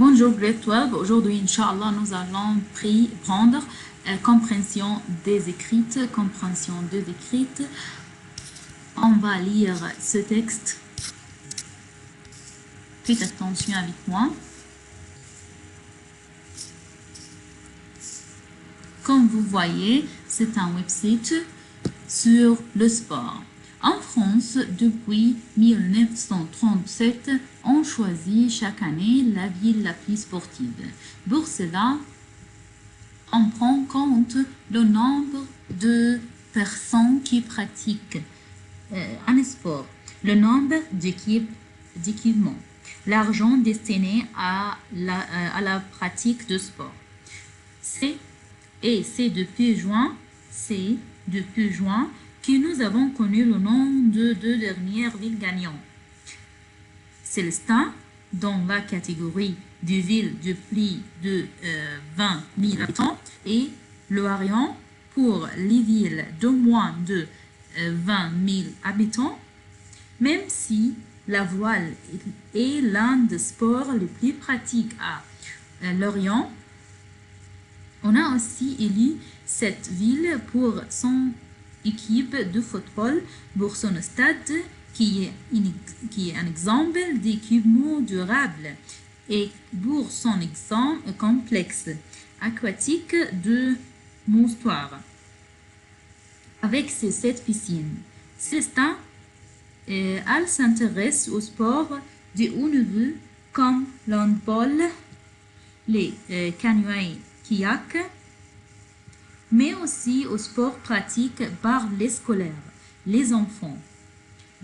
Bonjour grade 12, aujourd'hui Inch'Allah nous allons prendre compréhension des écrites, On va lire ce texte. Faites attention avec moi. Comme vous voyez, c'est un website sur le sport. En France, depuis 1937, on choisit chaque année la ville la plus sportive. Pour cela, on prend compte le nombre de personnes qui pratiquent un sport, le nombre d'équipements, l'argent destiné à la pratique de sport. C'est depuis juin que nous avons connu le nom de deux dernières villes gagnantes. Célestin, dans la catégorie des villes de plus de 20 000 habitants, et Lorient pour les villes de moins de 20 000 habitants, même si la voile est l'un des sports les plus pratiques à Lorient. On a aussi élu cette ville pour son équipe de football, pour son stade qui est un exemple d'équipement durable et pour son complexe aquatique de Moustoir. Avec ses 7 piscines, Célestin elle s'intéresse au sport de haut niveau comme l'handball, les canoë-kayak, mais aussi au sport pratique par les scolaires, les enfants,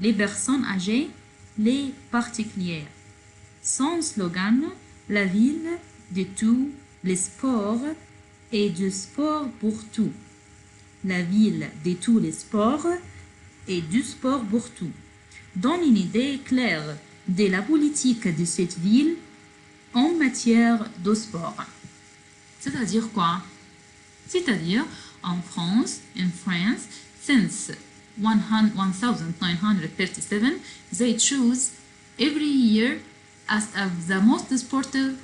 les personnes âgées, les particuliers. Son slogan, la ville de tous les sports et du sport pour tout. La ville de tous les sports et du sport pour tout. Donne une idée claire de la politique de cette ville en matière de sport. C'est-à-dire quoi? C'est-à-dire, en France, since 1937, they choose every year as the most sportive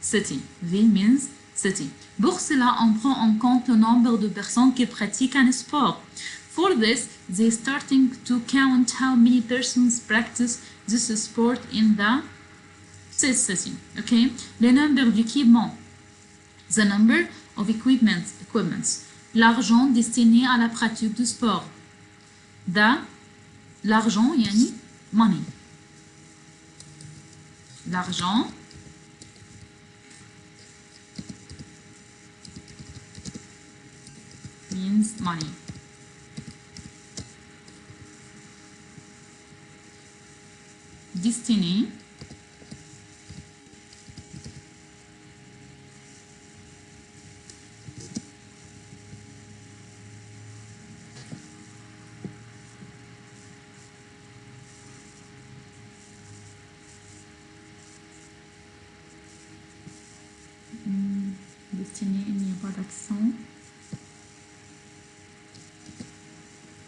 city. Ville means city. Pour cela, on prend en compte le nombre de personnes qui pratiquent un sport. For this, they starting to count how many persons practice this sport in the city. Okay? Le nombre d'équipements. The number of equipments. L'argent destiné à la pratique du sport. L'argent, yani money. L'argent means money. Destiné il n'y a pas d'accent.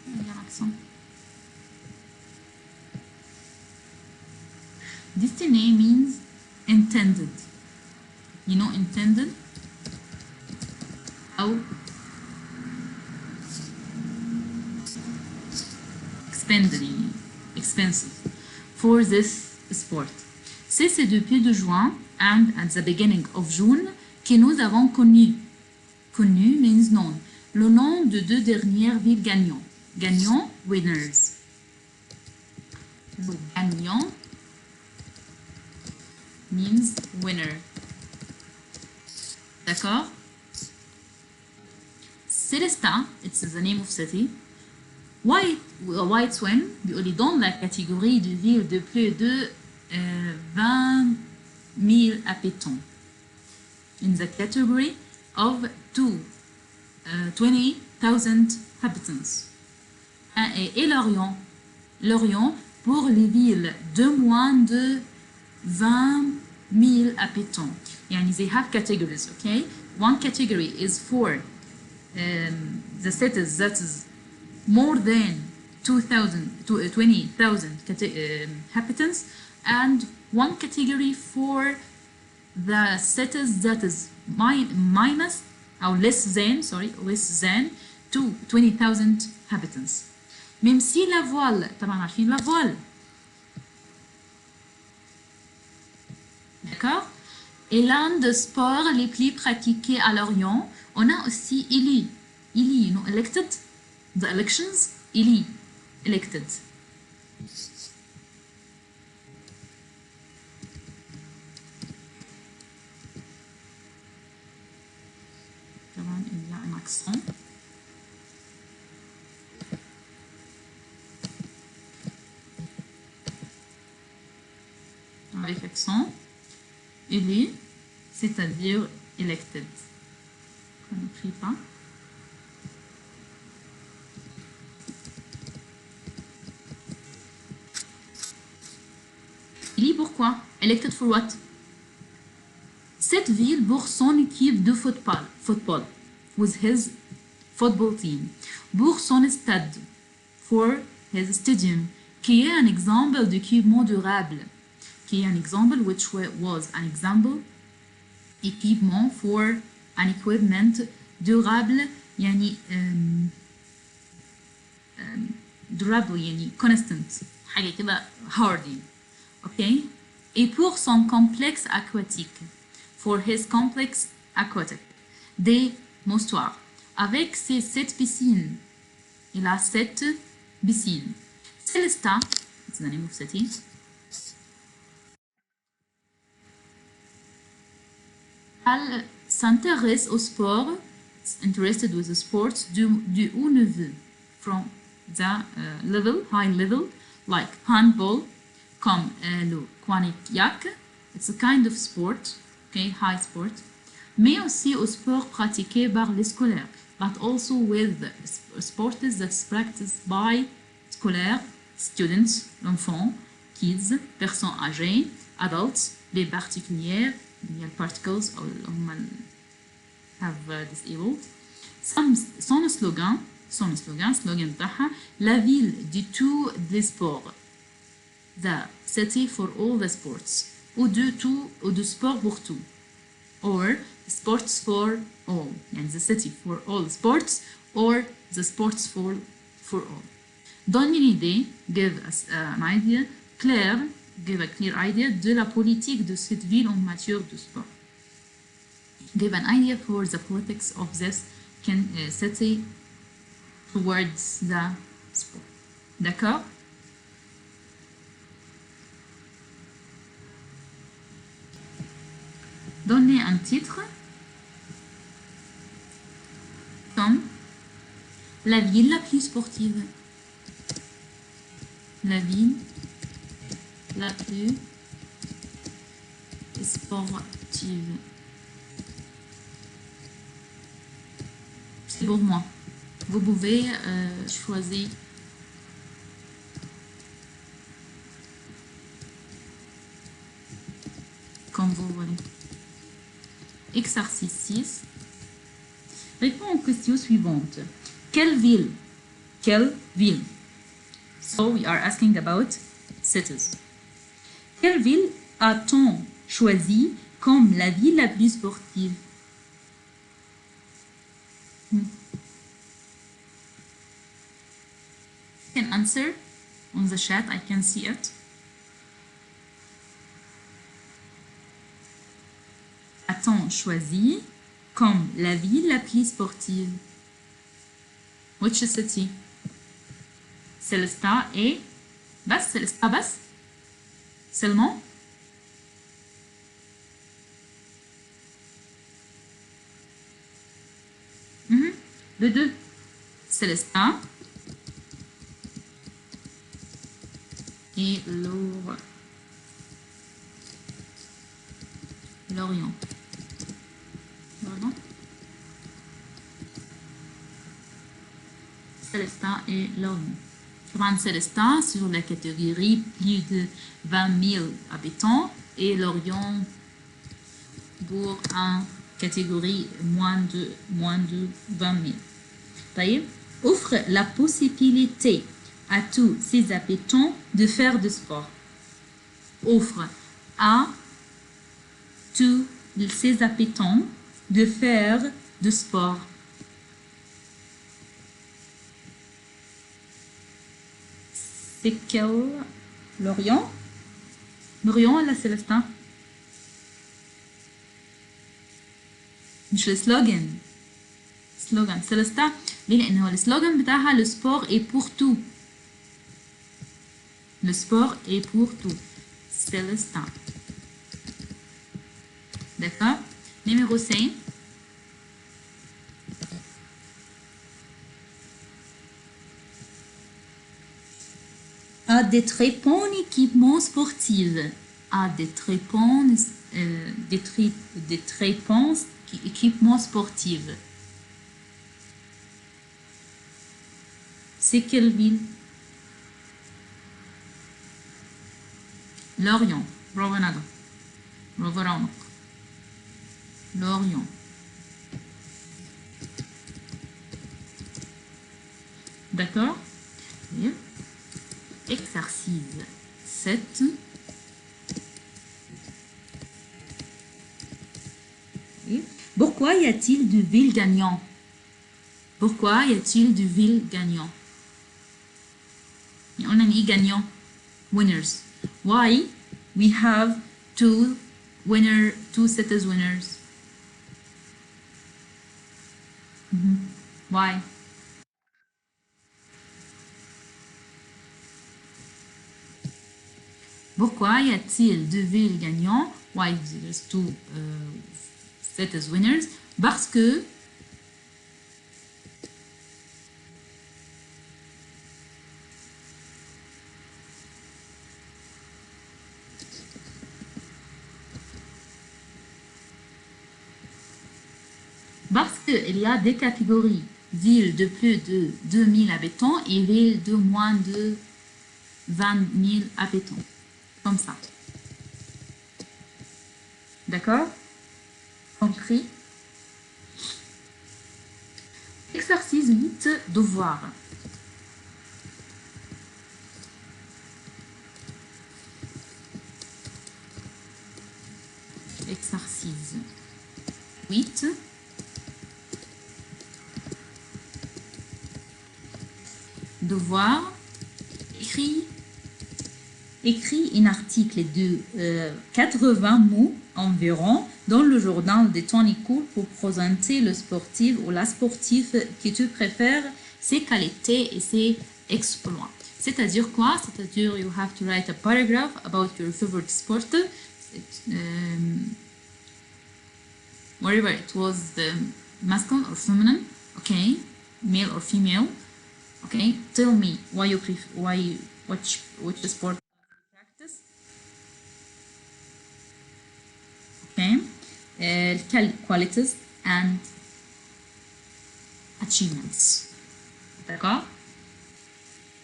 Il y a l'accent. Destiné means intended. You know intended? How? Expensive for this sport. C'est depuis de juin and at the beginning of June que nous avons connu means known, le nom de deux dernières villes gagnantes. Gagnant, winners. Gagnant means winner. D'accord? Célestin, it's the name of city. White Swan, dans la catégorie de villes de plus de 20 000 habitants. In the category of 20,000 habitants. Et Lorient pour les villes de moins de 20 000 habitants. Yani they have categories, okay? One category is for the cities that is more than 20,000 inhabitants, and one category for the cities that is minus or less than, less than to 20,000 inhabitants. Même si la voile, طبعا عارفين la voile. D'accord? Et l'un des sports les plus pratiqués à Lorient, on a aussi élu, elected, the elections, elected. Il y a un accent. Avec accent. Élu, c'est-à-dire elected. On n'écrit pas. Élu pourquoi? Elected for what? Cette ville pour son équipe de football, with his football team. Pour son stade, for his stadium, qui est un exemple d'équipement durable. Qui est un exemple, which was an example, équipement for an equipment durable, يعني durable يعني constant, حاجة كده hardy. Okay? Et pour son complexe aquatique, for his complex aquatic, des moustoirs. Avec ses 7 piscines, il a 7 piscines. Célestin, it's the name of city. Elle s'intéresse au sport, interested with the sports, du haut niveau, from the high level, like handball, comme le kayak, it's a kind of sport, okay, high sport, mais aussi au sport pratiqué par les scolaires, but also with sports that's practiced by scolaires, students, enfants, kids, personnes âgées, adults, les particuliers, les particles have disabled. Son slogan بتاعها la ville de tous les sports, the city for all the sports, ou de sport pour tout, or sports for all, يعني the city for all sports, or the sports for all. Donne une idée, give us an idea, give a clear idea de la politique de cette ville en matière de sport. Give an idea for the politics of this city towards the sport. D'accord? Donnez un titre comme la ville la plus sportive. La ville la plus sportive. C'est pour moi. Vous pouvez choisir comme vous voulez. Exercice 6. Réponds aux questions suivantes. Quelle ville? Quelle ville? So we are asking about cities. Quelle ville a-t-on choisi comme la ville la plus sportive? You can answer on the chat, I can see it. A-t-on choisi comme la ville la plus sportive? Which city? Célestin et Bas, Célestin Bas? Seulement? Le 2. Célestin et Lorient. Pardon? Célestin et Lorient. Grand Célestin sur la catégorie plus de 20 000 habitants et Lorient pour une catégorie moins de 20 000. طيب, offre la possibilité à tous ces habitants de faire du sport. Offre à tous ses habitants de faire du sport. C'est quel l'Orient? l'Orient ولا Célestin؟ مش السلوغان. سلوغان سيلستا ليه؟ لأن هو السلوغان بتاعها le sport est pour tout. Le sport est pour tout. Célestin. D'accord? Numéro 5. A des très bons équipements sportifs. A des très bons, des très bons équipements sportifs. C'est quelle ville? Lorient. برافو ندى. برافو رونق. Lorient. D'accord? Exercice 7. Pourquoi y a-t-il de villes gagnants? Pourquoi y a-t-il de villes gagnants? On a mis gagnants. Winners. Why we have two cities winners? Why? Pourquoi y a-t-il deux villes gagnants? Why there's two cities winners? Parce que il y a des catégories, villes de plus de 2000 habitants et villes de moins de 20 000 habitants. Comme ça. D'accord? Compris? Exercice 8, devoir. Exercice 8. Devoir. Écrit un article de 80 mots environ dans le journal de ton école pour présenter le sportif ou la sportive que tu préfères, ses qualités et ses exploits. C'est-à-dire quoi? C'est-à-dire you have to write a paragraph about your favorite sport. Whatever it was, the masculine or feminine, okay, male or female, okay. Tell me why you prefer, which sport practice. Okay, qualities and achievements. D'accord?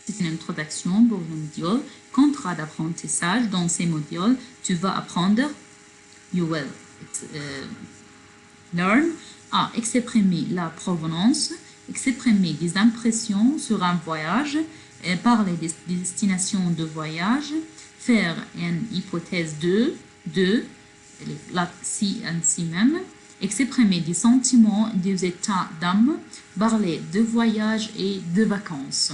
C'est une introduction pour le module contrat d'apprentissage. Dans ces modules, tu vas apprendre, you will learn à exprimer la provenance, exprimer des impressions sur un voyage, parler des destinations de voyage, faire une hypothèse de la si ainsi même, exprimer des sentiments, des états d'âme, parler de voyage et de vacances.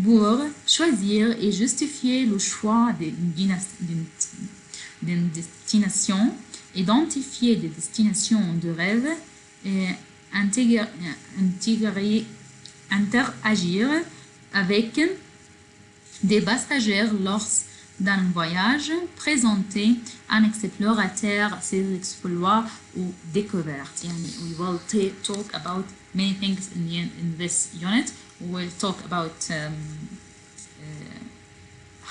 Pour choisir et justifier le choix d'une destination, identifier des destinations de rêve et interagir avec des passagers lors d'un voyage, présenter un explorateur ses exploits ou découvertes. We will talk about many things in this unit. We will talk about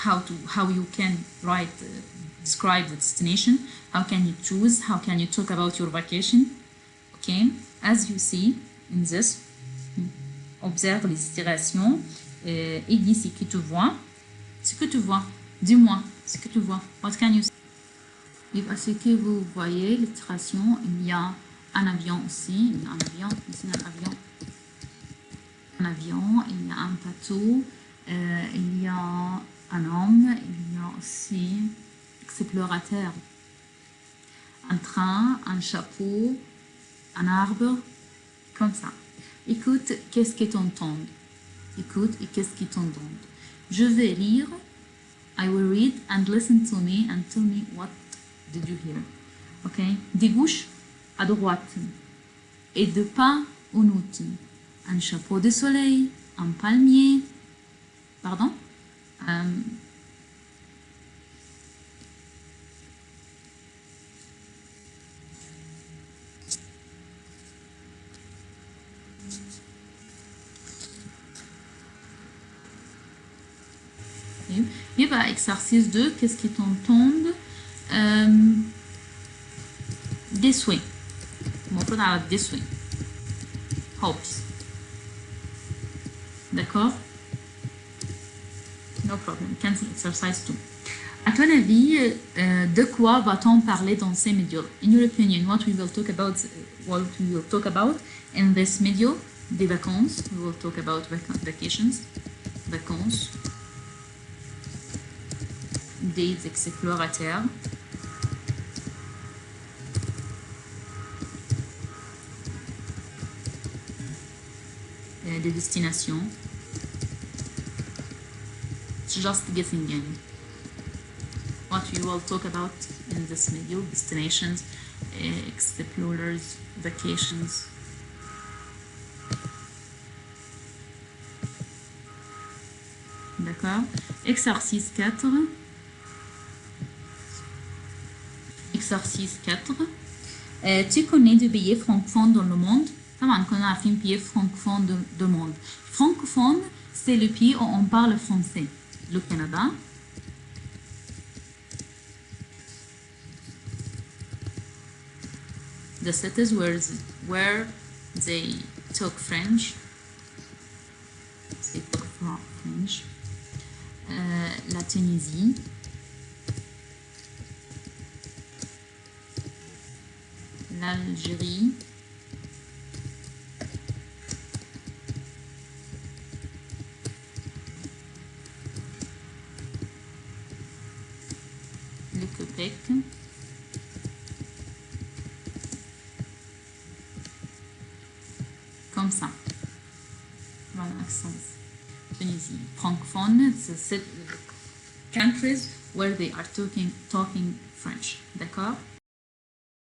how you can describe the destination, how can you choose, how can you talk about your vacation. Okay, as you see in this, observe les itérations et dis ce que tu vois. Ce que tu vois, dis-moi ce que tu vois. What can you see? Et à ce que vous voyez, l'itération, il y a un avion aussi, il y a un avion, ici un avion. Un avion, il y a un bateau, il y a un homme, il y a aussi explorateur. un train, un chapeau, un arbre, comme ça. Écoute, qu'est-ce que tu entends? Écoute et qu'est-ce que tu entends? Je vais lire. I will read and listen to me and tell me what did you hear. Ok? Des gauche à droite et de pas au note. Un chapeau de soleil, un palmier. Pardon? يبقى exercice 2 qu'est-ce qui t'entend this way المفروض على this way hopes d'accord no problem cancel exercise 2 à ton avis de quoi va-t-on parler dans ces modules in your opinion what we will talk about in this module des vacances we will talk about vacations vacances des explorateurs des destinations just guessing game what we will talk about in this video destinations explorers vacations d'accord exercice 4 exercice 4 tu connais des pays francophones dans le monde طبعا كنا عارفين pays francophones du monde francophone c'est le pays où on parle français le Canada the cities where they talk French la Tunisie l'Algérie le Québec comme ça voilà Tunisie francophone c'est countries where they are talking French d'accord